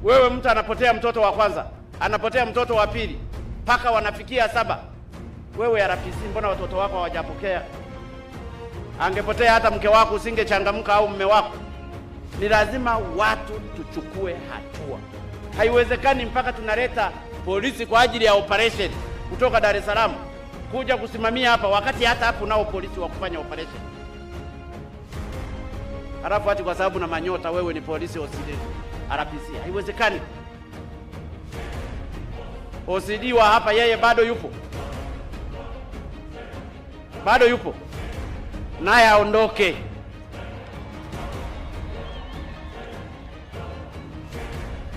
Wewe mtu anapotea mtoto wa kwanza, anapotea mtoto wa pili, mpaka wanafikia 7. Wewe RPC, mbona watoto wako hawajapokea? Angepotea hata mke wako usingechangamka, au mume wako. Ni lazima watu tuchukue hatua. Haiwezekani mpaka tunaleta polisi kwa ajili ya operation kutoka Dar es Salaam kuja kusimamia hapa, wakati hata hapo nao polisi wa kufanya operation. Halafu ati kwa sababu na manyota wewe ni polisi OCD RPC. Haiwezekani. OCD wa hapa yeye bado yupo, naye aondoke.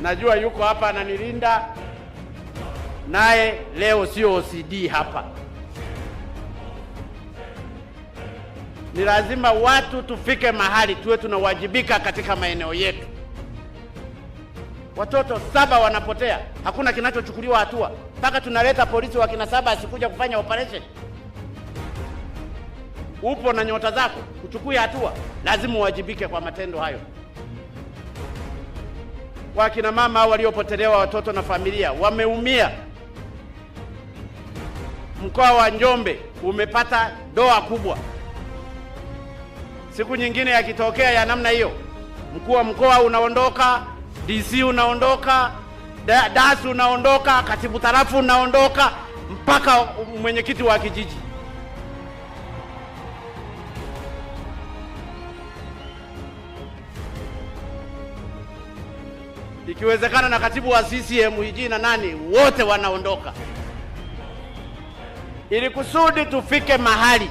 Najua yuko hapa ananilinda, naye leo sio OCD hapa. Ni lazima watu tufike mahali tuwe tunawajibika katika maeneo yetu. Watoto 7 wanapotea, hakuna kinachochukuliwa hatua, mpaka tunaleta polisi wa kina 7 asikuja kufanya operation. Upo na nyota zako, kuchukua hatua, lazima uwajibike kwa matendo hayo. Wakina mama waliopotelewa watoto na familia wameumia. Mkoa wa Njombe umepata doa kubwa. Siku nyingine yakitokea ya namna hiyo, mkuu wa mkoa unaondoka, DC unaondoka, DAS unaondoka, katibu tarafu unaondoka, mpaka mwenyekiti wa kijiji. Ikiwezekana na katibu wa CCM hiji na nani, wote wanaondoka. Ili kusudi tufike mahali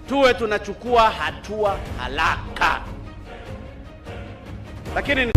tuwe tunachukua hatua haraka. Lakini